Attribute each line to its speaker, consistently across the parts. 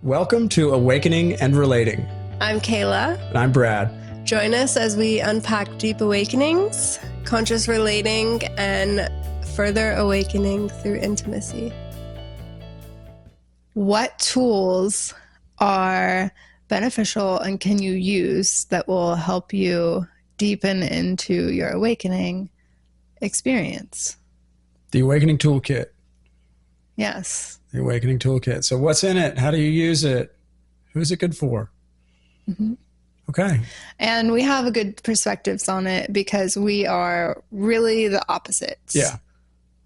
Speaker 1: Welcome to Awakening and Relating.
Speaker 2: I'm Kayla.
Speaker 1: And I'm Brad.
Speaker 2: Join us as we unpack deep awakenings, conscious relating, and further awakening through intimacy.
Speaker 3: What tools are beneficial and can you use that will help you deepen into your awakening experience?
Speaker 1: The Awakening Toolkit.
Speaker 3: Yes.
Speaker 1: The Awakening Toolkit. So what's in it? How do you use it? Who's it good for?
Speaker 3: Mm-hmm.
Speaker 1: Okay.
Speaker 3: And we have a good perspectives on it because we are really the opposites.
Speaker 1: Yeah.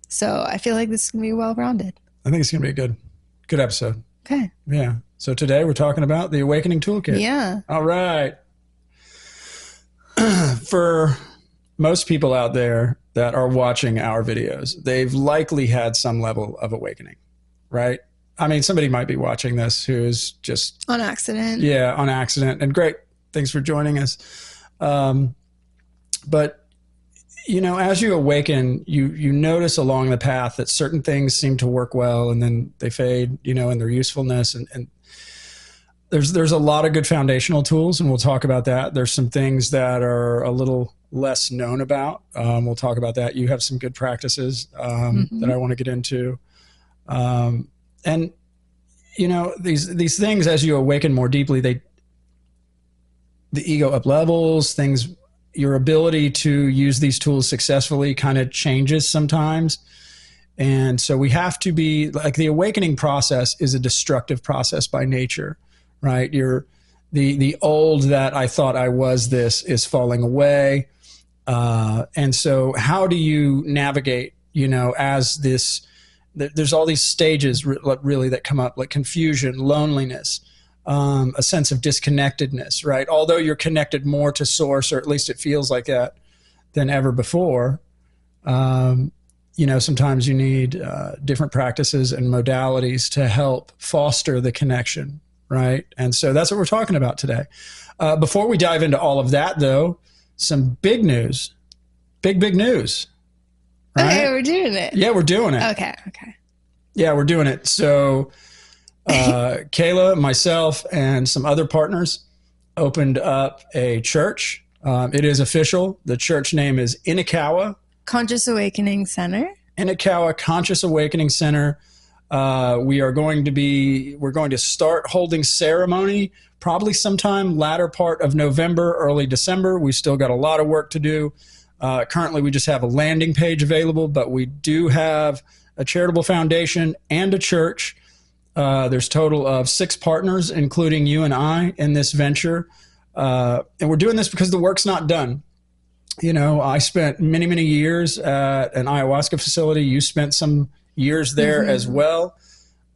Speaker 3: So I feel like this is going to be well-rounded.
Speaker 1: I think it's going to be a good episode.
Speaker 3: Okay.
Speaker 1: Yeah. So today we're talking about the Awakening Toolkit.
Speaker 3: Yeah.
Speaker 1: All right. For most people out there that are watching our videos, they've likely had some level of awakening, right? I mean, somebody might be watching this who's just...
Speaker 3: On accident.
Speaker 1: Yeah, on accident. And great. Thanks for joining us. But, you know, as you awaken, you notice along the path that certain things seem to work well and then they fade, you know, in their usefulness. And there's a lot of good foundational tools, and we'll talk about that. There's some things that are a little less known about. We'll talk about that. You have some good practices that I want to get into. And, you know, these things, as you awaken more deeply, the ego up levels, things, your ability to use these tools successfully kind of changes sometimes. And so we have to be, like, the awakening process is a destructive process by nature, right? The old that I thought I was this is falling away. And so how do you navigate, you know, as this, there's all these stages really that come up, like confusion, loneliness, a sense of disconnectedness, right? Although you're connected more to source, or at least it feels like that, than ever before, you know, sometimes you need different practices and modalities to help foster the connection, right? And so that's what we're talking about today. Before we dive into all of that, though, some big news, big news. Right?
Speaker 3: Okay, we're doing it.
Speaker 1: Yeah, we're doing it.
Speaker 3: Okay.
Speaker 1: Yeah, we're doing it. So Kayla, myself, and some other partners opened up a church. It is official. The church name is Inakawa
Speaker 3: Conscious Awakening Center.
Speaker 1: Inakawa Conscious Awakening Center. We're going to start holding ceremony probably sometime latter part of November, early December. We still got a lot of work to do. Currently, we just have a landing page available, but we do have a charitable foundation and a church. There's a total of 6 partners, including you and I, in this venture. And we're doing this because the work's not done. You know, I spent many years at an ayahuasca facility. You spent some years there as well.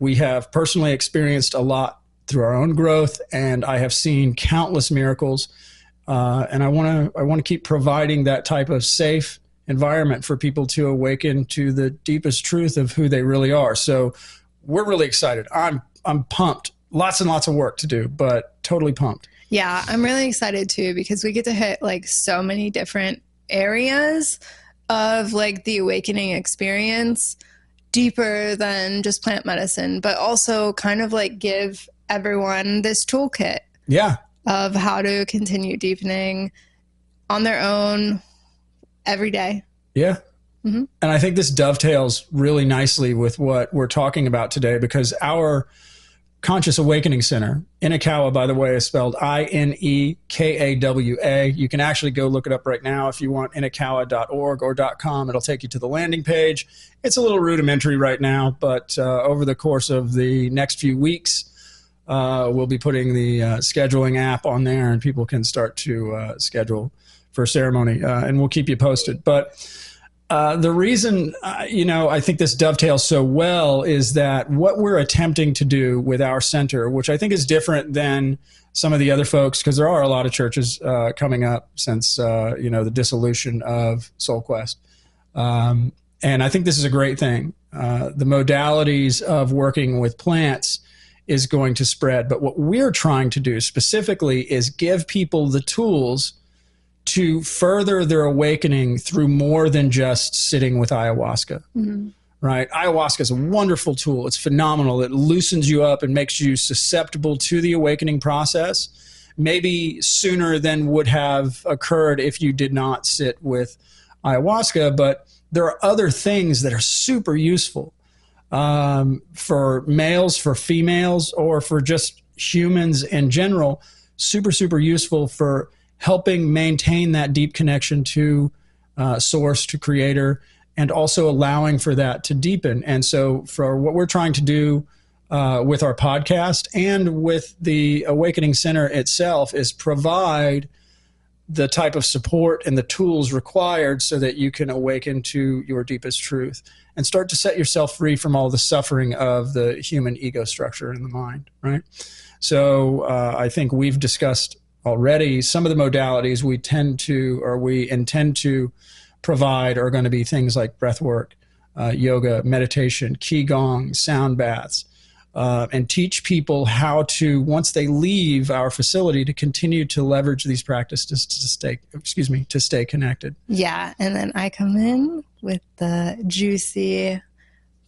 Speaker 1: We have personally experienced a lot through our own growth, and I have seen countless miracles. And I want to keep providing that type of safe environment for people to awaken to the deepest truth of who they really are. So we're really excited. I'm pumped. Lots and lots of work to do, but totally pumped.
Speaker 3: Yeah, I'm really excited too because we get to hit like so many different areas of like the awakening experience, deeper than just plant medicine, but also kind of like give everyone this toolkit.
Speaker 1: Yeah.
Speaker 3: Of how to continue deepening on their own every day.
Speaker 1: Yeah.
Speaker 3: Mm-hmm.
Speaker 1: And I think this dovetails really nicely with what we're talking about today, because our Conscious Awakening Center, Inakawa, by the way, is spelled I-N-E-K-A-W-A. You can actually go look it up right now if you want, inakawa.org or .com. It'll take you to the landing page. It's a little rudimentary right now, but over the course of the next few weeks, we'll be putting the scheduling app on there, and people can start to schedule for ceremony, and we'll keep you posted. But the reason, you know, I think this dovetails so well is that what we're attempting to do with our center, which I think is different than some of the other folks, because there are a lot of churches coming up since, you know, the dissolution of SoulQuest. And I think this is a great thing. The modalities of working with plants is going to spread. But what we're trying to do specifically is give people the tools to further their awakening through more than just sitting with ayahuasca. right? Ayahuasca is a wonderful tool. It's phenomenal. It loosens you up and makes you susceptible to the awakening process, maybe sooner than would have occurred if you did not sit with ayahuasca. But there are other things that are super useful for males, for females, or for just humans in general. Super, super useful for helping maintain that deep connection to source, to creator, and also allowing for that to deepen. And so for what we're trying to do with our podcast and with the Awakening Center itself is provide the type of support and the tools required so that you can awaken to your deepest truth and start to set yourself free from all the suffering of the human ego structure in the mind, right? So I think we've discussed already some of the modalities we intend to provide are going to be things like breath work, yoga, meditation, qigong, sound baths, and teach people how to, once they leave our facility, to continue to leverage these practices to stay connected.
Speaker 3: Yeah. And then I come in with the juicy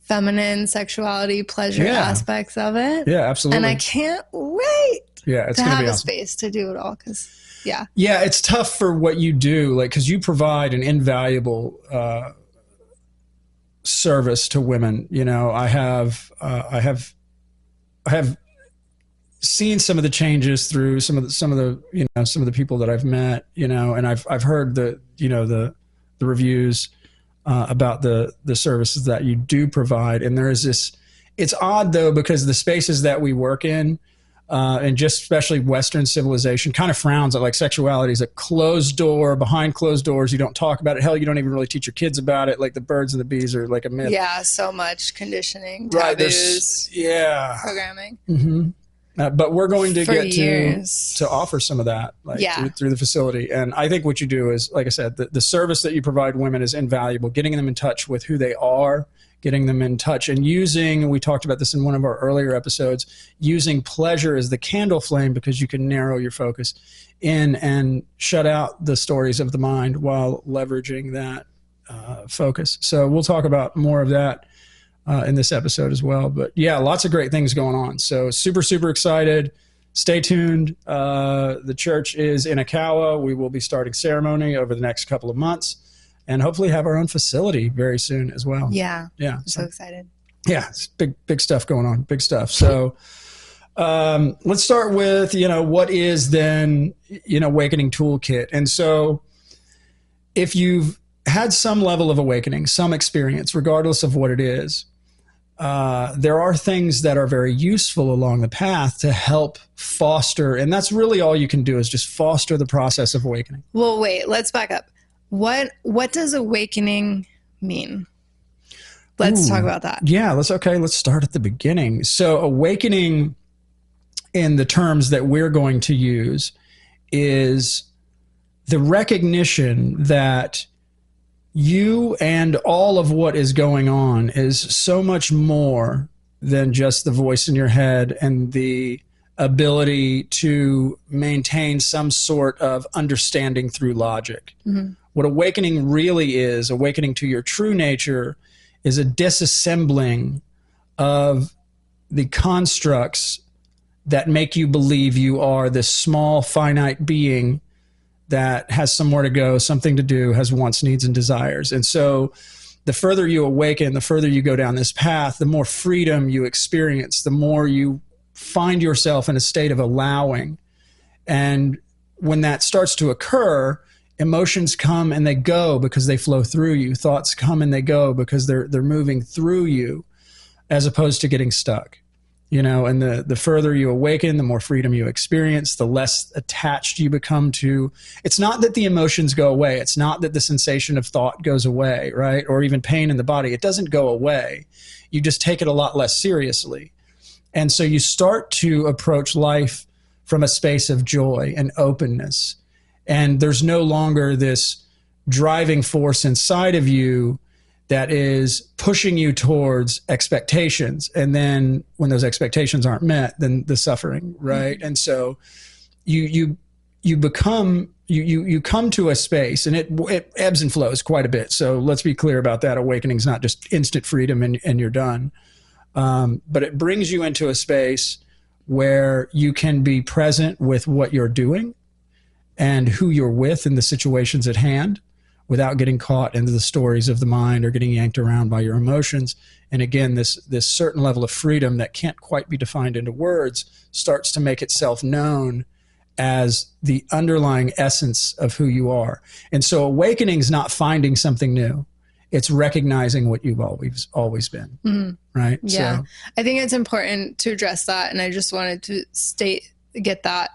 Speaker 3: feminine sexuality pleasure aspects of it.
Speaker 1: Yeah, absolutely.
Speaker 3: And I can't wait
Speaker 1: it's
Speaker 3: to
Speaker 1: gonna
Speaker 3: have
Speaker 1: be
Speaker 3: a
Speaker 1: awesome.
Speaker 3: space to do it all. Yeah,
Speaker 1: it's tough for what you do, like, because you provide an invaluable service to women. You know, I have seen some of the changes through some of the people that I've met. You know, and I've heard the reviews about the services that you do provide, and there is this. It's odd though, because the spaces that we work in. And just especially Western civilization kind of frowns at like sexuality is a closed door, behind closed doors. You don't talk about it. Hell, you don't even really teach your kids about it. Like the birds and the bees are like a myth.
Speaker 3: Yeah, so much conditioning,
Speaker 1: Right,
Speaker 3: taboos, programming.
Speaker 1: Mm-hmm. But we're going to get
Speaker 3: years.
Speaker 1: to offer some of that through the facility. And I think what you do is, like I said, the service that you provide women is invaluable, getting them in touch with who they are, getting them in touch and using, we talked about this in one of our earlier episodes, using pleasure as the candle flame, because you can narrow your focus in and shut out the stories of the mind while leveraging that focus. So we'll talk about more of that in this episode as well. But yeah, lots of great things going on. So super, super excited. Stay tuned. The church is in Akawa. We will be starting ceremony over the next couple of months. And hopefully have our own facility very soon as well.
Speaker 3: Yeah.
Speaker 1: Yeah.
Speaker 3: I'm so excited.
Speaker 1: Yeah. It's big stuff going on. Big stuff. So let's start with, what is then, Awakening Toolkit. And so if you've had some level of awakening, some experience, regardless of what it is, there are things that are very useful along the path to help foster. And that's really all you can do is just foster the process of awakening.
Speaker 3: Well, wait, let's back up. What does awakening mean? Let's talk about that.
Speaker 1: Yeah, let's start at the beginning. So awakening, in the terms that we're going to use, is the recognition that you and all of what is going on is so much more than just the voice in your head and the ability to maintain some sort of understanding through logic. Mm-hmm. What awakening really is, awakening to your true nature, is a disassembling of the constructs that make you believe you are this small, finite being that has somewhere to go, something to do, has wants, needs, and desires. And so the further you awaken, the further you go down this path, the more freedom you experience, the more you find yourself in a state of allowing. And when that starts to occur, emotions come and they go because they flow through you. Thoughts come and they go because they're moving through you, as opposed to getting stuck. And the further you awaken, the more freedom you experience, the less attached you become to. It's not that the emotions go away. It's not that the sensation of thought goes away, right? Or even pain in the body. It doesn't go away. You just take it a lot less seriously. And so you start to approach life from a space of joy and openness. And there's no longer this driving force inside of you that is pushing you towards expectations. And then when those expectations aren't met, then the suffering, right? Mm-hmm. And so you become you come to a space, and it ebbs and flows quite a bit. So let's be clear about that. Awakening is not just instant freedom and you're done. But it brings you into a space where you can be present with what you're doing and who you're with in the situations at hand without getting caught into the stories of the mind or getting yanked around by your emotions. And again, this certain level of freedom that can't quite be defined into words starts to make itself known as the underlying essence of who you are. And so awakening is not finding something new. It's recognizing what you've always been, right?
Speaker 3: Yeah.
Speaker 1: So,
Speaker 3: I think it's important to address that. And I just wanted to get that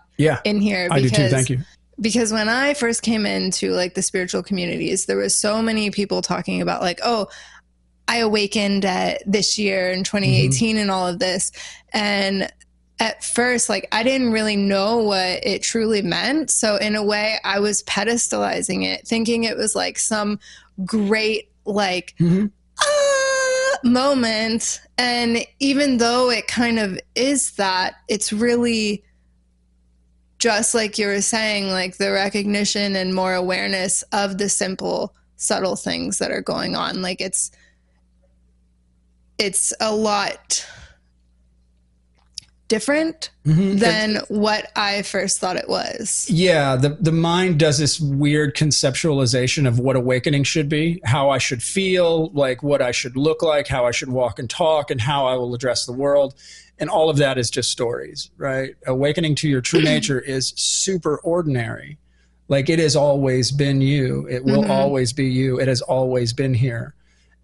Speaker 3: in here.
Speaker 1: I do too. Thank you.
Speaker 3: Because when I first came into like the spiritual communities, there was so many people talking about like, oh, I awakened this year in 2018 and all of this. And at first, like, I didn't really know what it truly meant. So in a way, I was pedestalizing it, thinking it was like some great, like, moment. And even though it kind of is that, it's really just like you were saying, like the recognition and more awareness of the simple, subtle things that are going on. Like it's a lot different than what I first thought it was.
Speaker 1: Yeah, the mind does this weird conceptualization of what awakening should be, how I should feel, like what I should look like, how I should walk and talk, and how I will address the world. And all of that is just stories, right? Awakening to your true nature is super ordinary. Like it has always been you. It will always be you. It has always been here.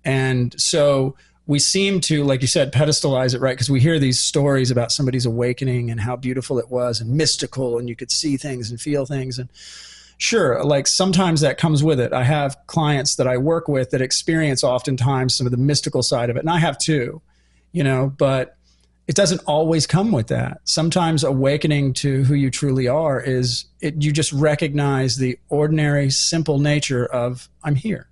Speaker 1: And so we seem to, like you said, pedestalize it, right? Because we hear these stories about somebody's awakening and how beautiful it was and mystical, and you could see things and feel things. And sure, like sometimes that comes with it. I have clients that I work with that experience oftentimes some of the mystical side of it. And I have too, but it doesn't always come with that. Sometimes awakening to who you truly are is you just recognize the ordinary, simple nature of I'm here.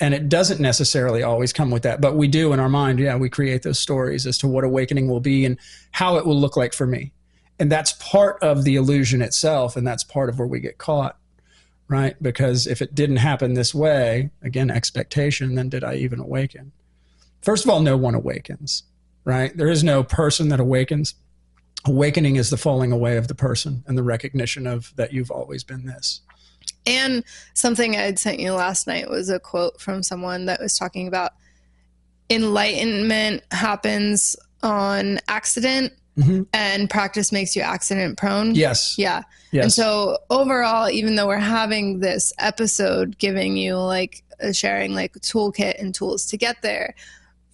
Speaker 1: And it doesn't necessarily always come with that, but we do in our mind. Yeah, we create those stories as to what awakening will be and how it will look like for me. And that's part of the illusion itself. And that's part of where we get caught, right? Because if it didn't happen this way, again, expectation, then did I even awaken? First of all, no one awakens, right? There is no person that awakens. Awakening is the falling away of the person and the recognition of that you've always been this.
Speaker 3: And something I had sent you last night was a quote from someone that was talking about enlightenment happens on accident and practice makes you accident prone.
Speaker 1: Yes.
Speaker 3: Yeah.
Speaker 1: Yes.
Speaker 3: And so overall, even though we're having this episode giving you like sharing like a toolkit and tools to get there,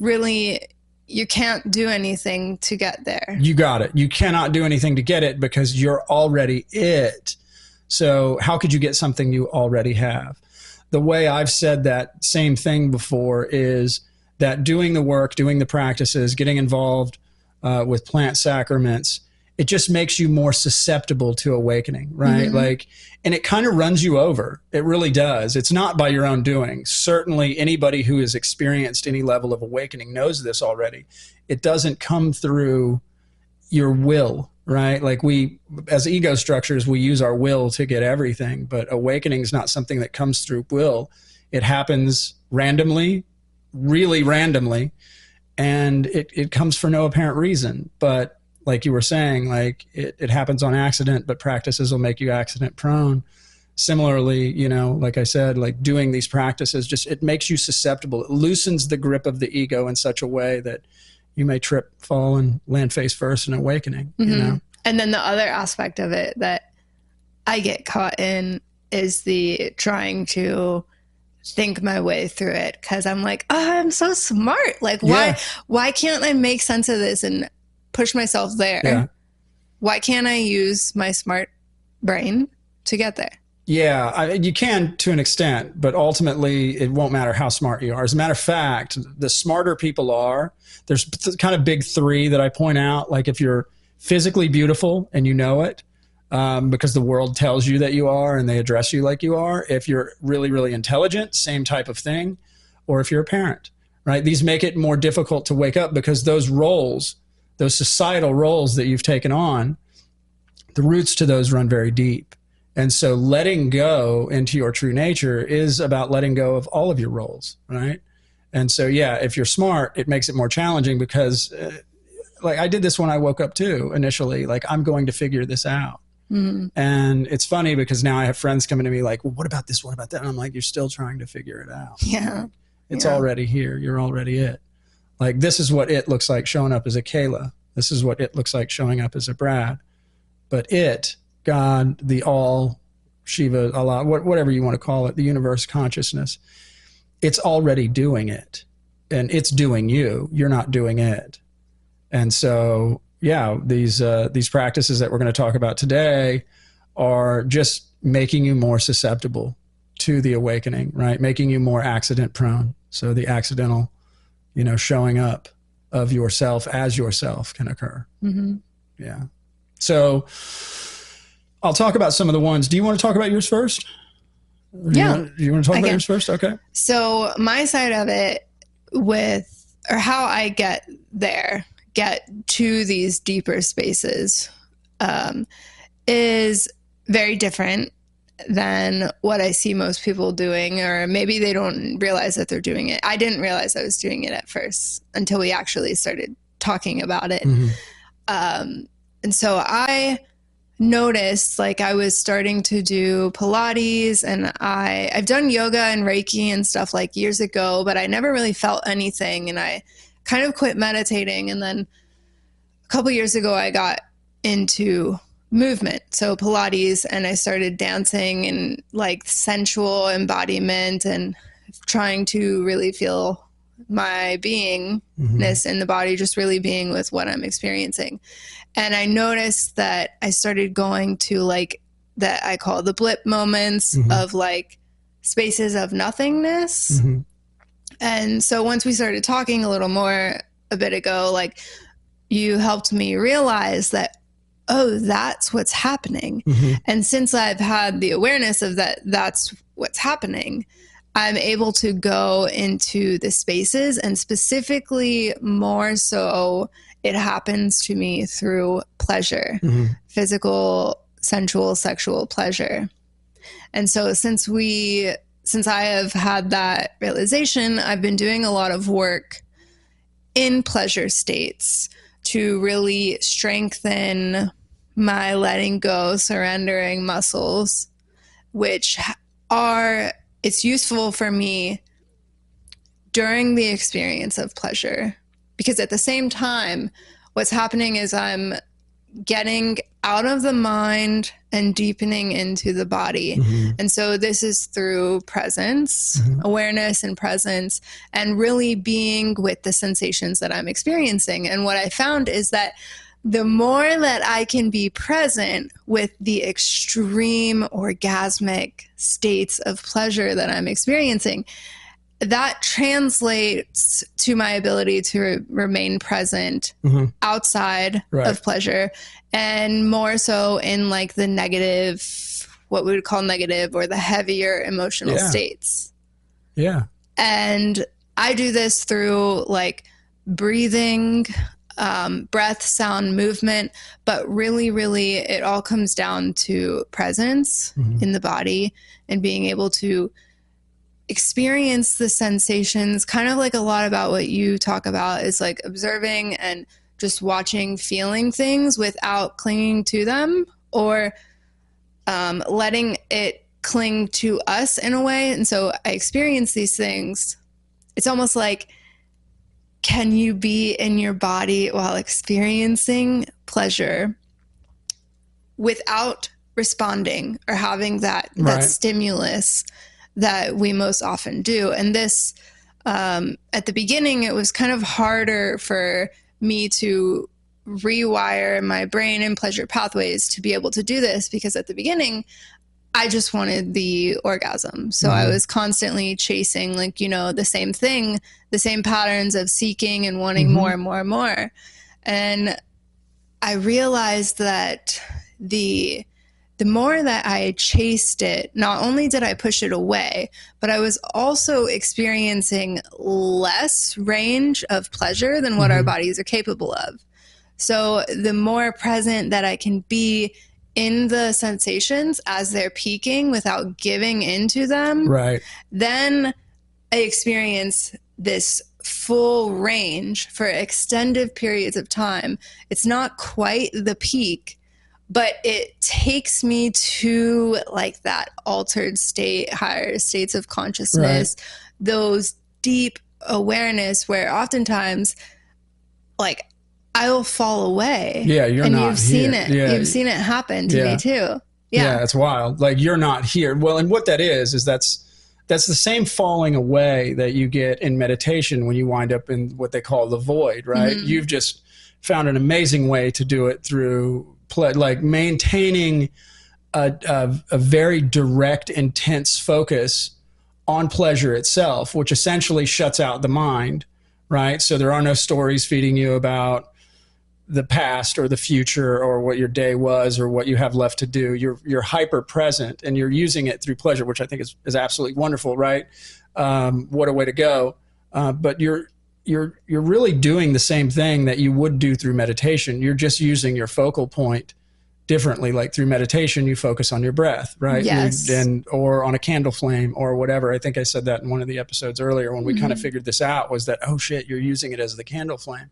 Speaker 3: really you can't do anything to get there.
Speaker 1: You got it. You cannot do anything to get it because you're already it. So how could you get something you already have? The way I've said that same thing before is that doing the work, doing the practices, getting involved with plant sacraments, it just makes you more susceptible to awakening, right? Like, and it kind of runs you over. It really does. It's not by your own doing. Certainly anybody who has experienced any level of awakening knows this already. It doesn't come through your will, right? Like we, as ego structures, we use our will to get everything, but awakening is not something that comes through will. It happens randomly, really randomly, and it comes for no apparent reason. But like you were saying, like it happens on accident, but practices will make you accident prone. Similarly, like I said, like doing these practices, just it makes you susceptible. It loosens the grip of the ego in such a way that you may trip, fall, and land face first in awakening, And
Speaker 3: then the other aspect of it that I get caught in is the trying to think my way through it. Cause I'm like, oh, I'm so smart. Like why can't I make sense of this and push myself there?
Speaker 1: Yeah.
Speaker 3: Why can't I use my smart brain to get there?
Speaker 1: Yeah, you can to an extent, but ultimately it won't matter how smart you are. As a matter of fact, the smarter people are, there's kind of big three that I point out. Like if you're physically beautiful and you know it, because the world tells you that you are and they address you like you are. If you're really, really intelligent, same type of thing. Or if you're a parent, right? These make it more difficult to wake up because those roles, those societal roles that you've taken on, the roots to those run very deep. And so letting go into your true nature is about letting go of all of your roles, right? And so, yeah, if you're smart, it makes it more challenging because like I did this when I woke up too, initially, like I'm going to figure this out. Mm-hmm. And it's funny because now I have friends coming to me like, well, what about this? What about that? And I'm like, you're still trying to figure it out.
Speaker 3: Yeah.
Speaker 1: It's already here. You're already it. Like, this is what it looks like showing up as a Kayla. This is what it looks like showing up as a Brad. But it, God, the all, Shiva, Allah, whatever you want to call it, the universe consciousness, it's already doing it. And it's doing you. You're not doing it. And so, yeah, these practices that we're going to talk about today are just making you more susceptible to the awakening, right? Making you more accident prone. So the accidental, showing up of yourself as yourself can occur. Mm-hmm. Yeah. So I'll talk about some of the ones. Do you want to talk about yours first?
Speaker 3: Yeah.
Speaker 1: You want to talk about yours first? Okay.
Speaker 3: So my side of it or how I get to these deeper spaces is very different than what I see most people doing, or maybe they don't realize that they're doing it. I didn't realize I was doing it at first until we actually started talking about it. Mm-hmm. And so I noticed like I was starting to do Pilates, and I've done yoga and Reiki and stuff like years ago, but I never really felt anything. And I kind of quit meditating. And then a couple years ago, I got into movement. So Pilates, and I started dancing and like sensual embodiment and trying to really feel my beingness in the body, just really being with what I'm experiencing. And I noticed that I started going to like that I call the blip moments of like spaces of nothingness. Mm-hmm. And so once we started talking a little more a bit ago, like you helped me realize that, oh, that's what's happening. Mm-hmm. And since I've had the awareness of that's what's happening, I'm able to go into the spaces, and specifically more so it happens to me through pleasure, physical, sensual, sexual pleasure. And so since I have had that realization, I've been doing a lot of work in pleasure states to really strengthen my letting go, surrendering muscles, which it's useful for me during the experience of pleasure. Because at the same time, what's happening is I'm getting out of the mind and deepening into the body. Mm-hmm. And so this is through presence, awareness and presence, and really being with the sensations that I'm experiencing. And what I found is that the more that I can be present with the extreme orgasmic states of pleasure that I'm experiencing, that translates to my ability to remain present outside of pleasure, and more so in like the negative, what we would call negative, or the heavier emotional states. Yeah. And I do this through like breathing, breath, sound, movement, but really, really it all comes down to presence in the body and being able to experience the sensations, kind of like a lot about what you talk about is like observing and just watching, feeling things without clinging to them or letting it cling to us in a way. And so I experience these things. It's almost like, can you be in your body while experiencing pleasure without responding or having that stimulus that we most often do? And this, at the beginning, it was kind of harder for me to rewire my brain and pleasure pathways to be able to do this, because at the beginning, I just wanted the orgasm. So I was constantly chasing, like, the same thing, the same patterns of seeking and wanting more and more and more. And I realized that the more that I chased it, not only did I push it away, but I was also experiencing less range of pleasure than what our bodies are capable of. So the more present that I can be in the sensations as they're peaking without giving into them,
Speaker 1: Right.
Speaker 3: then I experience this full range for extended periods of time. It's not quite the peak, but it takes me to like that altered state, higher states of consciousness, those deep awareness where oftentimes like I will fall away.
Speaker 1: Yeah, you're
Speaker 3: and
Speaker 1: not
Speaker 3: you've seen
Speaker 1: here.
Speaker 3: it.
Speaker 1: Yeah.
Speaker 3: You've seen it happen to me too.
Speaker 1: Yeah, it's wild. Like you're not here. Well, and what that is that's the same falling away that you get in meditation when you wind up in what they call the void, right?
Speaker 3: Mm-hmm.
Speaker 1: You've just found an amazing way to do it through like maintaining a very direct, intense focus on pleasure itself, which essentially shuts out the mind, right? So there are no stories feeding you about the past or the future or what your day was or what you have left to do. You're hyper present and you're using it through pleasure, which I think is absolutely wonderful, right? What a way to go. But you're really doing the same thing that you would do through meditation. You're just using your focal point differently. Like through meditation, you focus on your breath, right?
Speaker 3: Yes.
Speaker 1: Or on a candle flame or whatever. I think I said that in one of the episodes earlier when we kind of figured this out, was that, oh shit, you're using it as the candle flame.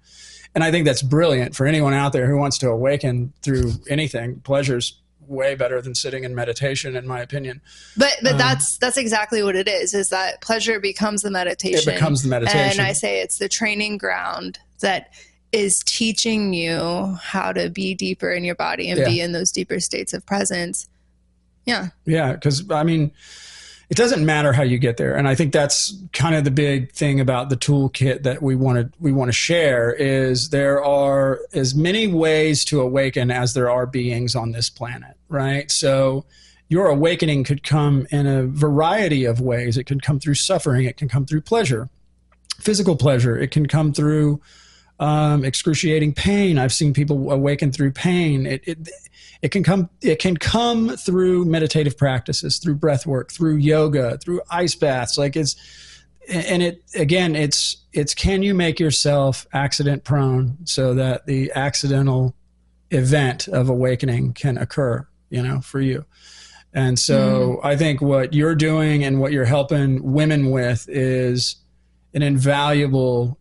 Speaker 1: And I think that's brilliant for anyone out there who wants to awaken through anything. Pleasure's way better than sitting in meditation, in my opinion.
Speaker 3: But that's exactly what it is that pleasure becomes the meditation.
Speaker 1: It becomes the meditation.
Speaker 3: And I say it's the training ground that is teaching you how to be deeper in your body and be in those deeper states of presence. Yeah. Yeah.
Speaker 1: Because, I mean, it doesn't matter how you get there. And I think that's kind of the big thing about the toolkit that we want to share is there are as many ways to awaken as there are beings on this planet, right? So your awakening could come in a variety of ways. It can come through suffering. It can come through pleasure, physical pleasure. It can come through excruciating pain. I've seen people awaken through pain. It can come through meditative practices, through breath work, through yoga, through ice baths. It's can you make yourself accident prone so that the accidental event of awakening can occur, for you. And so I think what you're doing and what you're helping women with is an invaluable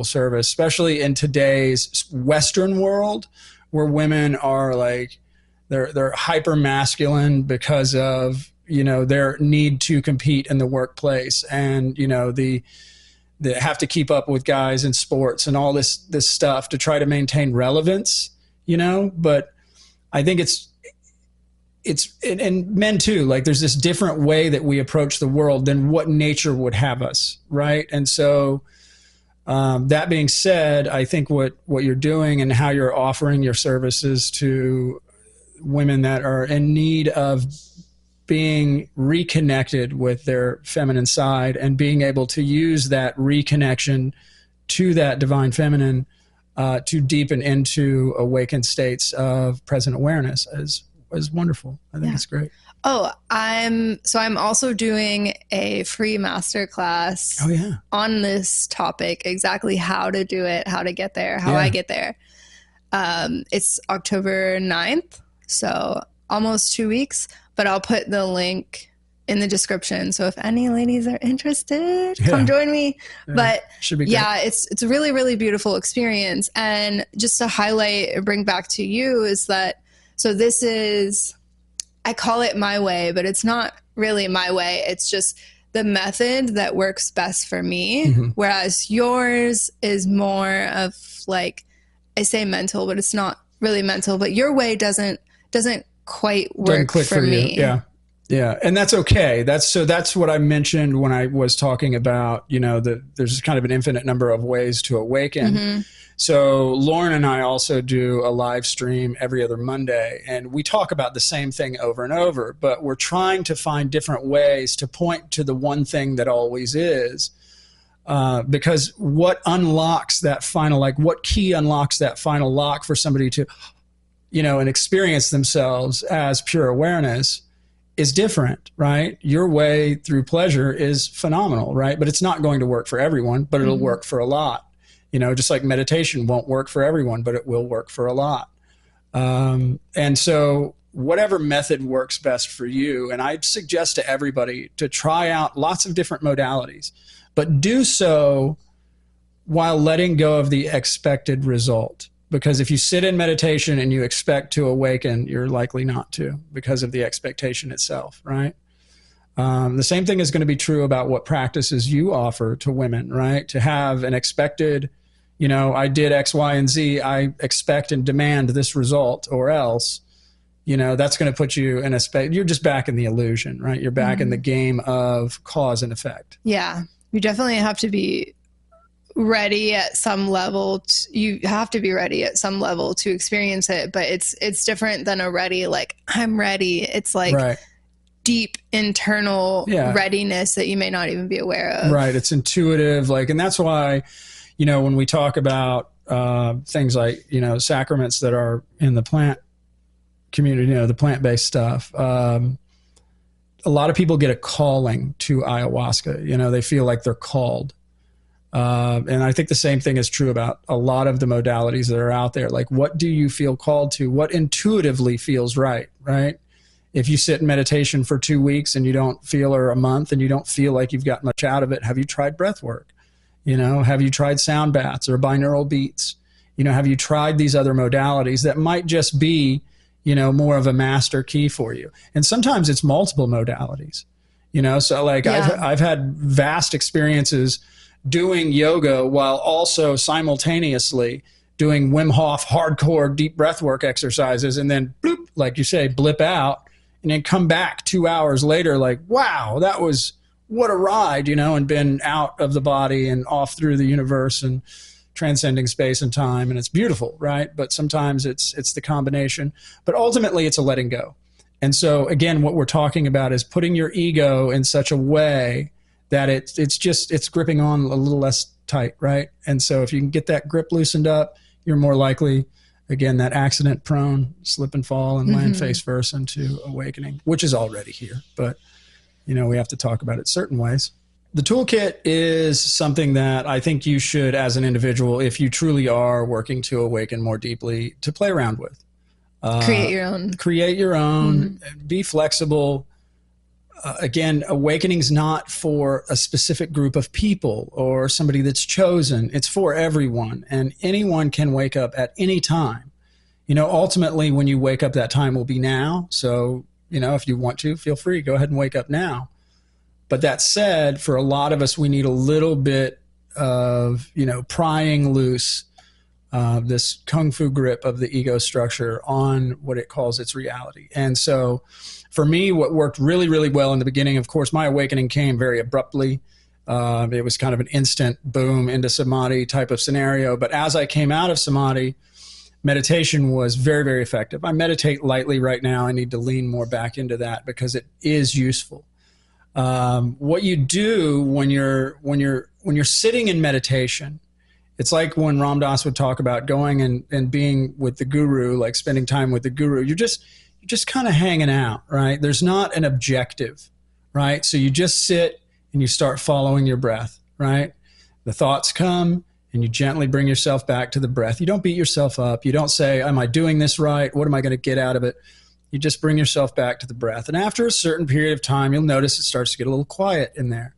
Speaker 1: service, especially in today's Western world where women are like, they're hyper masculine because of, their need to compete in the workplace and, they have to keep up with guys in sports and all this stuff to try to maintain relevance, but I think it's and men too, like there's this different way that we approach the world than what nature would have us. Right. And so, that being said, I think what you're doing and how you're offering your services to women that are in need of being reconnected with their feminine side and being able to use that reconnection to that divine feminine, to deepen into awakened states of present awareness is wonderful. I think it's great.
Speaker 3: Oh, I'm also doing a free masterclass on this topic, exactly how to do it, how to get there, how I get there. It's October 9th, so almost 2 weeks, but I'll put the link in the description. So if any ladies are interested, come join me. But
Speaker 1: should be good.
Speaker 3: It's a really, really beautiful experience. And just to highlight and bring back to you is that, so this is, I call it my way, but it's not really my way. It's just the method that works best for me. Whereas yours is more of like, I say mental, but it's not really mental, but your way doesn't quite work for me.
Speaker 1: Yeah. And that's okay. That's what I mentioned when I was talking about, that there's kind of an infinite number of ways to awaken. So Lauren and I also do a live stream every other Monday, and we talk about the same thing over and over, but we're trying to find different ways to point to the one thing that always is, because what unlocks that final, like what key unlocks that final lock for somebody to, and experience themselves as pure awareness is different, right? Your way through pleasure is phenomenal, right? But it's not going to work for everyone, but it'll work for a lot. Just like meditation won't work for everyone, but it will work for a lot. And so whatever method works best for you. And I suggest to everybody to try out lots of different modalities, but do so while letting go of the expected result. Because if you sit in meditation and you expect to awaken, you're likely not to, because of the expectation itself, right? The same thing is going to be true about what practices you offer to women, right? To have an expected, I did X, Y, and Z, I expect and demand this result, or else, that's going to put you in you're just back in the illusion, right? You're back in the game of cause and effect.
Speaker 3: Yeah. You definitely have to be ready at some level. You have to be ready at some level to experience it, but it's different than a ready, like, I'm ready. It's like, right, deep internal readiness that you may not even be aware of.
Speaker 1: Right. It's intuitive. And that's why, when we talk about things like, sacraments that are in the plant community, the plant-based stuff, a lot of people get a calling to ayahuasca. They feel like they're called. And I think the same thing is true about a lot of the modalities that are out there. Like, what do you feel called to? What intuitively feels right? Right. If you sit in meditation for 2 weeks and you don't feel, or a month, and you don't feel like you've got much out of it, have you tried breath work? Have you tried sound baths or binaural beats? Have you tried these other modalities that might just be, more of a master key for you? And sometimes it's multiple modalities, so I've had vast experiences doing yoga while also simultaneously doing Wim Hof hardcore deep breath work exercises, and then bloop, like you say, blip out, and then come back 2 hours later, like, wow, that was, what a ride, and been out of the body and off through the universe and transcending space and time. And it's beautiful, right? But sometimes it's the combination, but ultimately it's a letting go. And so again, what we're talking about is putting your ego in such a way that it's gripping on a little less tight, right? And so if you can get that grip loosened up, you're more likely, again, that accident prone slip and fall and land face first into awakening, which is already here. But, we have to talk about it certain ways. The toolkit is something that I think you should, as an individual, if you truly are working to awaken more deeply, to play around with.
Speaker 3: Create your own.
Speaker 1: Create your own. Be flexible. Again, awakening's not for a specific group of people or somebody that's chosen. It's for everyone, and anyone can wake up at any time. Ultimately, when you wake up, that time will be now. So, if you want to, feel free, go ahead and wake up now. But that said, for a lot of us, we need a little bit of, prying loose this kung fu grip of the ego structure on what it calls its reality. And so for me, what worked really, really well in the beginning, of course, my awakening came very abruptly. It was kind of an instant boom into samadhi type of scenario. But as I came out of samadhi, meditation was very, very effective. I meditate lightly right now. I need to lean more back into that because it is useful. What you do when you're sitting in meditation, it's like when Ram Dass would talk about going and being with the guru, like spending time with the guru. You're just kind of hanging out, right? There's not an objective, right? So you just sit and you start following your breath, right? The thoughts come and you gently bring yourself back to the breath. You don't beat yourself up. You don't say, am I doing this right? What am I going to get out of it? You just bring yourself back to the breath. And after a certain period of time, you'll notice it starts to get a little quiet in there.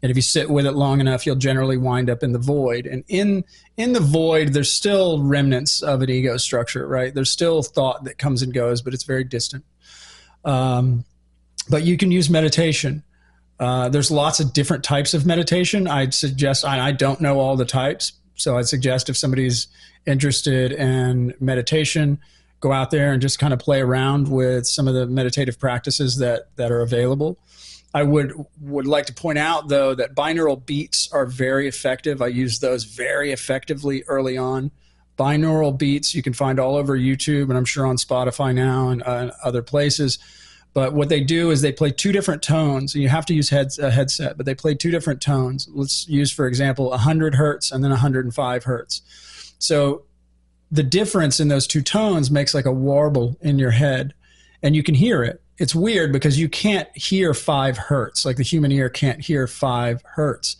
Speaker 1: And if you sit with it long enough, you'll generally wind up in the void. And in the void, there's still remnants of an ego structure, right? There's still thought that comes and goes, but it's very distant. But you can use meditation. There's lots of different types of meditation. I'd suggest, I don't know all the types, so I'd suggest if somebody's interested in meditation, go out there and just kind of play around with some of the meditative practices that are available. I would like to point out, though, that binaural beats are very effective. I used those very effectively early on. Binaural beats you can find all over YouTube, and I'm sure on Spotify now and other places. But what they do is they play two different tones, and you have to use a headset, but they play two different tones. Let's use, for example, 100 hertz and then 105 hertz. So the difference in those two tones makes like a warble in your head, and you can hear it. It's weird because you can't hear 5 hertz, like the human ear can't hear 5 hertz,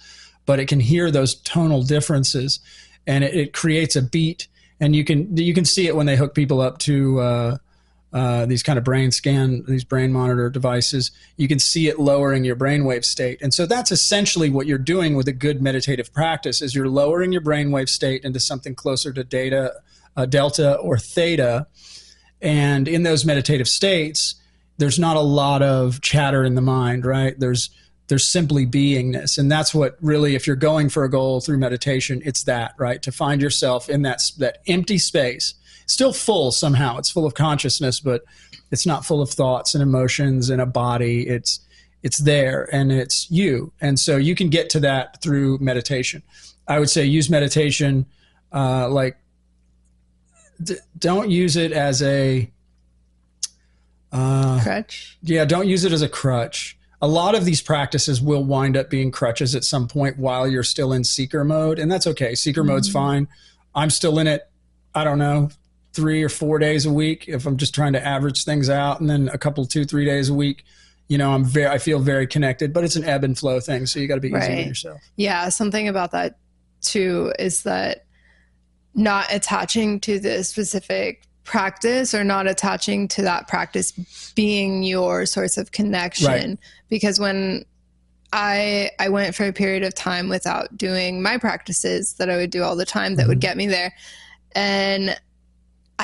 Speaker 1: but it can hear those tonal differences, and it creates a beat. And you can see it when they hook people up to these kind of brain scan, these brain monitor devices, you can see it lowering your brainwave state. And so that's essentially what you're doing with a good meditative practice is you're lowering your brainwave state into something closer to delta or theta. And in those meditative states, there's not a lot of chatter in the mind, right? There's simply beingness. And that's what really, if you're going for a goal through meditation, it's that, right? To find yourself in that empty space. Still full somehow. It's full of consciousness, but it's not full of thoughts and emotions and a body. It's there and it's you. And so you can get to that through meditation. I would say use meditation, don't use it as a
Speaker 3: crutch.
Speaker 1: Yeah, don't use it as a crutch. A lot of these practices will wind up being crutches at some point while you're still in seeker mode, and that's okay. Seeker mode's fine. I'm still in it, I don't know, 3 or 4 days a week if I'm just trying to average things out, and then a couple, 2-3 days a week, I feel very connected, but it's an ebb and flow thing. So you got to be easy on yourself.
Speaker 3: Yeah. Something about that too is that not attaching to the specific practice or not attaching to that practice being your source of connection. Right. Because when I went for a period of time without doing my practices that I would do all the time that would get me there. And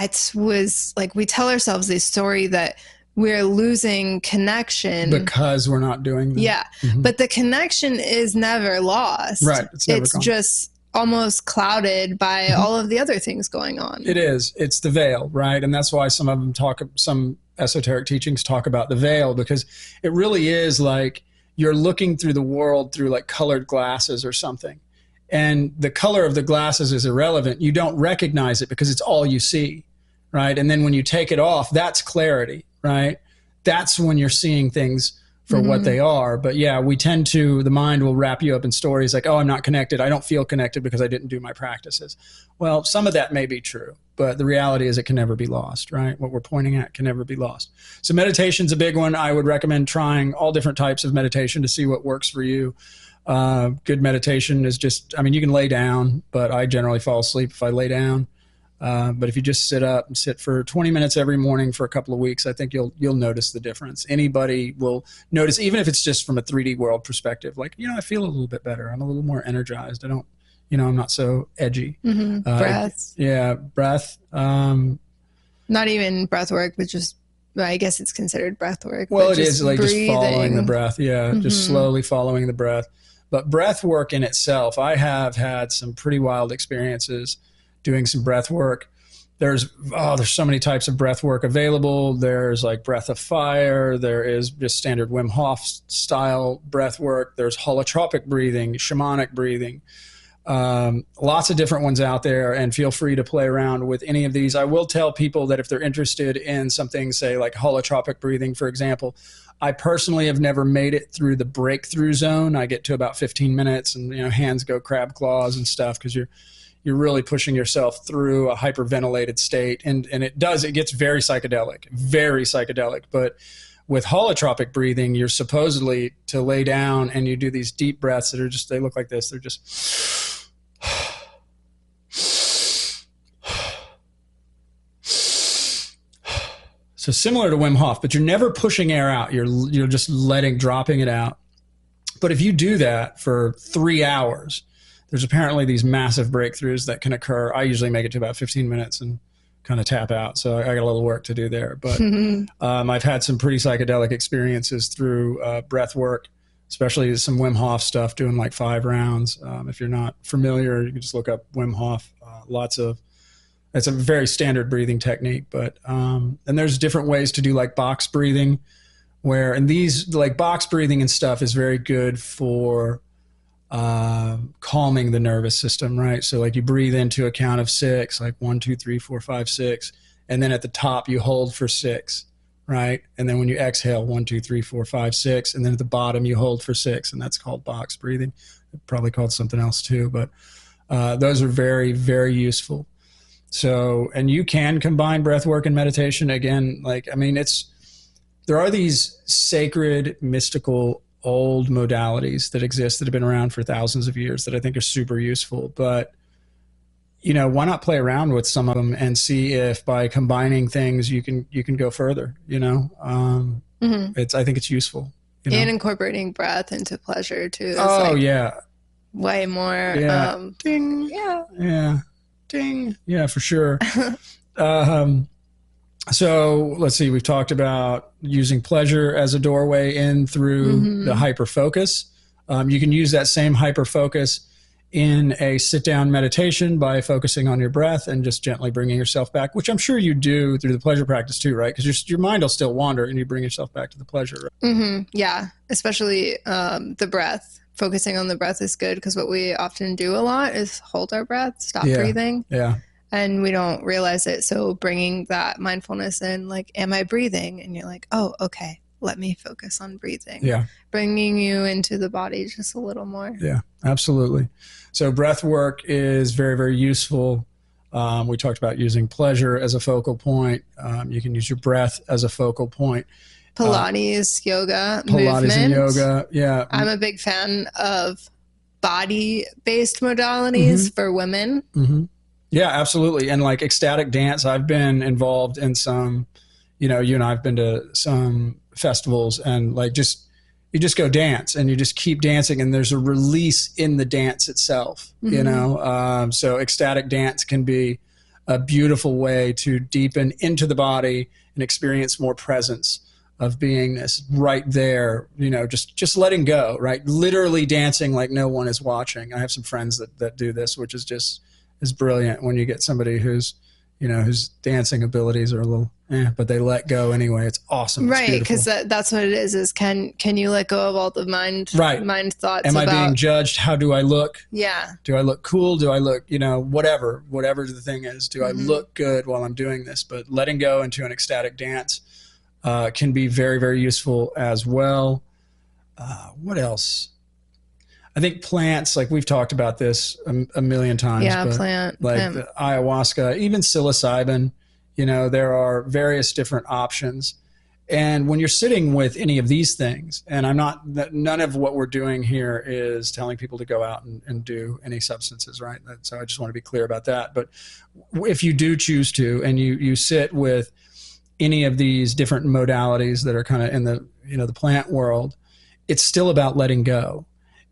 Speaker 3: it was like, we tell ourselves this story that we're losing connection
Speaker 1: because we're not doing them.
Speaker 3: Yeah. But the connection is never lost.
Speaker 1: Right. It's
Speaker 3: gone. Just almost clouded by all of the other things going on.
Speaker 1: It is. It's the veil, right? And that's why some esoteric teachings talk about the veil, because it really is like you're looking through the world through like colored glasses or something. And the color of the glasses is irrelevant. You don't recognize it because it's all you see, right? And then when you take it off, that's clarity, right? That's when you're seeing things for what they are. But yeah, the mind will wrap you up in stories like, oh, I'm not connected. I don't feel connected because I didn't do my practices. Well, some of that may be true, but the reality is it can never be lost, right? What we're pointing at can never be lost. So meditation's a big one. I would recommend trying all different types of meditation to see what works for you. Good meditation is just, you can lay down, but I generally fall asleep if I lay down. But if you just sit up and sit for 20 minutes every morning for a couple of weeks, I think you'll notice the difference. Anybody will notice, even if it's just from a 3D world perspective, like, I feel a little bit better. I'm a little more energized. I don't, I'm not so edgy.
Speaker 3: Breath.
Speaker 1: Breath.
Speaker 3: Not even breath work, but just, I guess it's considered breath work.
Speaker 1: Well, it is like just following the breath. Yeah. Just slowly following the breath. But breath work in itself, I have had some pretty wild experiences doing some breath work. There's so many types of breath work available. There's like breath of fire. There is just standard Wim Hof style breath work. There's holotropic breathing, shamanic breathing. Lots of different ones out there, and feel free to play around with any of these. I will tell people that if they're interested in something, say like holotropic breathing, for example, I personally have never made it through the breakthrough zone. I get to about 15 minutes and, hands go crab claws and stuff because you're really pushing yourself through a hyperventilated state. And it gets very psychedelic. But with holotropic breathing, you're supposedly to lay down and you do these deep breaths that are just, they look like this. They're just, so similar to Wim Hof, but you're never pushing air out. You're just dropping it out. But if you do that for 3 hours, there's apparently these massive breakthroughs that can occur. I usually make it to about 15 minutes and kind of tap out. So I got a little work to do there. But I've had some pretty psychedelic experiences through breath work, especially some Wim Hof stuff, doing like 5 rounds. If you're not familiar, you can just look up Wim Hof. It's a very standard breathing technique. But and there's different ways to do like box breathing, and these like box breathing and stuff is very good for calming the nervous system, right? So like you breathe into a count of 6, like 1, 2, 3, 4, 5, 6. And then at the top you hold for 6, right? And then when you exhale, 1, 2, 3, 4, 5, 6. And then at the bottom you hold for 6. And that's called box breathing. Probably called something else too, but those are very, very useful. So, and you can combine breath work and meditation. Again, there are these sacred, mystical, old modalities that exist that have been around for thousands of years that I think are super useful. But, why not play around with some of them and see if by combining things you can go further, I think it's useful.
Speaker 3: And incorporating breath into pleasure too is
Speaker 1: yeah.
Speaker 3: way more.
Speaker 1: Yeah. Ding.
Speaker 3: Yeah.
Speaker 1: Yeah. Ding. Yeah, for sure. So let's see, we've talked about using pleasure as a doorway in through the hyper focus. You can use that same hyper focus in a sit-down meditation by focusing on your breath and just gently bringing yourself back, which I'm sure you do through the pleasure practice too, right? Because your mind will still wander and you bring yourself back to the pleasure. Right?
Speaker 3: Yeah, especially the breath. Focusing on the breath is good because what we often do a lot is hold our breath, stop breathing.
Speaker 1: Yeah.
Speaker 3: And we don't realize it. So bringing that mindfulness in, like, am I breathing? And you're like, oh, okay, let me focus on breathing.
Speaker 1: Yeah.
Speaker 3: Bringing you into the body just a little more.
Speaker 1: Yeah, absolutely. So breath work is very, very useful. We talked about using pleasure as a focal point. You can use your breath as a focal point.
Speaker 3: Pilates, yoga,
Speaker 1: Pilates
Speaker 3: movement.
Speaker 1: and yoga, yeah.
Speaker 3: I'm a big fan of body-based modalities for women.
Speaker 1: Yeah, absolutely. And like ecstatic dance, I've been involved in some, you and I have been to some festivals and like you just go dance and you just keep dancing and there's a release in the dance itself, so ecstatic dance can be a beautiful way to deepen into the body and experience more presence of beingness right there, just letting go, right? Literally dancing like no one is watching. I have some friends that do this, which is brilliant when you get somebody whose dancing abilities are a little, but they let go anyway. It's awesome.
Speaker 3: Right, because that's what it is can you let go of all the mind thoughts?
Speaker 1: Am I being judged? How do I look?
Speaker 3: Yeah.
Speaker 1: Do I look cool? Do I look, whatever the thing is, do I look good while I'm doing this? But letting go into an ecstatic dance can be very, very useful as well. What else? I think plants, like we've talked about this a million times.
Speaker 3: Yeah,
Speaker 1: but
Speaker 3: plant.
Speaker 1: Like the ayahuasca, even psilocybin, there are various different options. And when you're sitting with any of these things, and none of what we're doing here is telling people to go out and do any substances, right? So I just want to be clear about that. But if you do choose to, and you sit with any of these different modalities that are kind of in the, the plant world, it's still about letting go.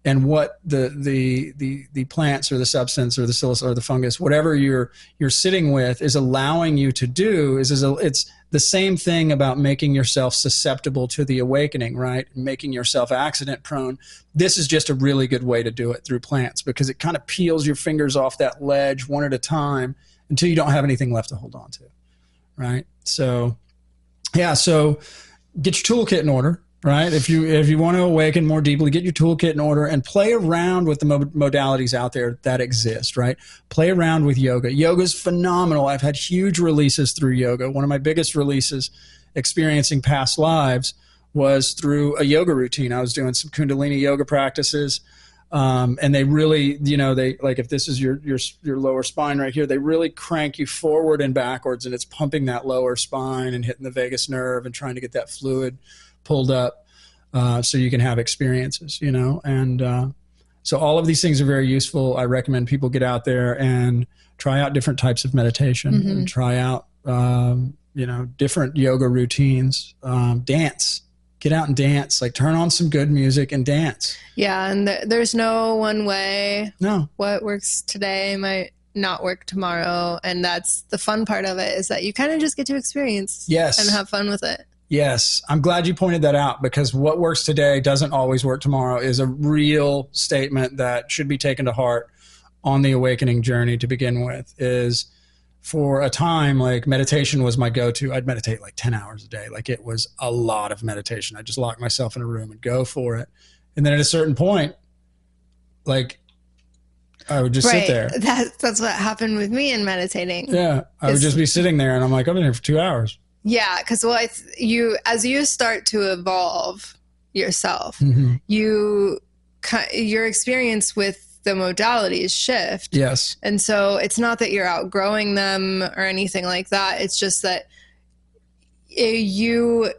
Speaker 1: And what the plants or the substance or the psilocybin or the fungus, whatever you're sitting with, is allowing you to do it's the same thing about making yourself susceptible to the awakening, right? Making yourself accident prone. This is just a really good way to do it through plants because it kind of peels your fingers off that ledge one at a time until you don't have anything left to hold on to, right? So, yeah. So get your toolkit in order. Right. If you want to awaken more deeply, get your toolkit in order and play around with the modalities out there that exist. Right. Play around with yoga. Yoga's phenomenal. I've had huge releases through yoga. One of my biggest releases experiencing past lives was through a yoga routine. I was doing some Kundalini yoga practices. And they really, they like, if this is your lower spine right here, they really crank you forward and backwards and it's pumping that lower spine and hitting the vagus nerve and trying to get that fluid pulled up so you can have experiences, and so all of these things are very useful. I recommend people get out there and try out different types of meditation and try out, different yoga routines, dance, get out and dance, like turn on some good music and dance.
Speaker 3: Yeah. And there's no one way.
Speaker 1: No.
Speaker 3: What works today might not work tomorrow. And that's the fun part of it, is that you kind of just get to experience and have fun with it.
Speaker 1: Yes, I'm glad you pointed that out because what works today doesn't always work tomorrow is a real statement that should be taken to heart on the awakening journey to begin with. Is for a time, like meditation was my go-to. I'd meditate like 10 hours a day. Like it was a lot of meditation. I'd just lock myself in a room and go for it. And then at a certain point, like I would just sit there.
Speaker 3: That's what happened with me in meditating.
Speaker 1: Yeah, I would just be sitting there and I'm like, I've been here for 2 hours.
Speaker 3: Yeah, because as you start to evolve yourself, your experience with the modalities shift.
Speaker 1: Yes.
Speaker 3: And so it's not that you're outgrowing them or anything like that. It's just that you're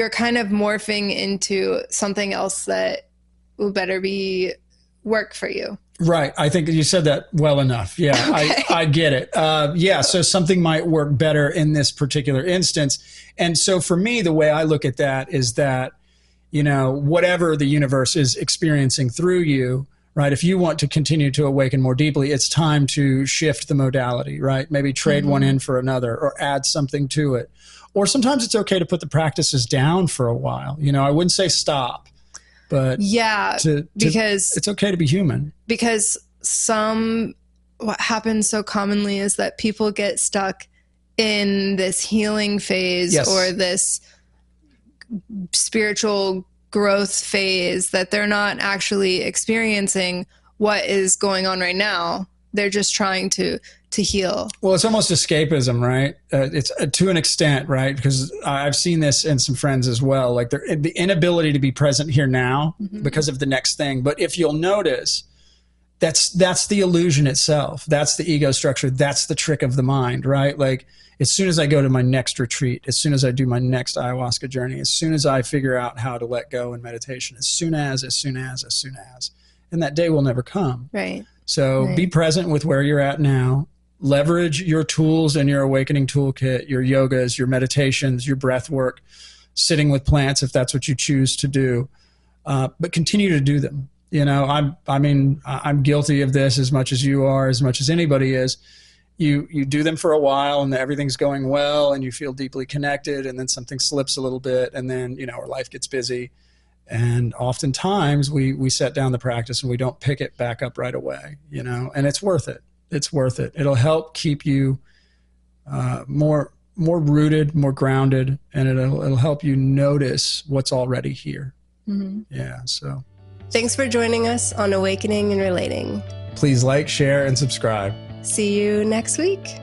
Speaker 3: kind of morphing into something else that will better be work for you.
Speaker 1: Right. I think you said that well enough. Yeah,
Speaker 3: Okay.
Speaker 1: I get it. Yeah, so something might work better in this particular instance. And so for me, the way I look at that is that, whatever the universe is experiencing through you, right? If you want to continue to awaken more deeply, it's time to shift the modality, right? Maybe trade one in for another or add something to it. Or sometimes it's okay to put the practices down for a while. I wouldn't say stop, but because it's okay to be human.
Speaker 3: Because what happens so commonly is that people get stuck in this healing phase or this spiritual growth phase that they're not actually experiencing what is going on right now. They're just trying to heal.
Speaker 1: Well, it's almost escapism, right? It's to an extent, right? Because I've seen this in some friends as well, like the inability to be present here now because of the next thing. But if you'll notice, that's the illusion itself. That's the ego structure. That's the trick of the mind, right? Like as soon as I go to my next retreat, as soon as I do my next ayahuasca journey, as soon as I figure out how to let go in meditation, as soon as, and that day will never come.
Speaker 3: Right.
Speaker 1: So be present with where you're at now. Leverage your tools and your awakening toolkit, your yogas, your meditations, your breath work, sitting with plants if that's what you choose to do, but continue to do them. I'm guilty of this as much as you are, as much as anybody is. You do them for a while and everything's going well and you feel deeply connected, and then something slips a little bit, and then our life gets busy, and oftentimes we set down the practice and we don't pick it back up right away. And it's worth it. It's worth it. It'll help keep you more rooted, more grounded, and it'll help you notice what's already here. Yeah. So
Speaker 2: Thanks for joining us on Awakening and Relating.
Speaker 1: please like, share, and subscribe.
Speaker 2: See you next week.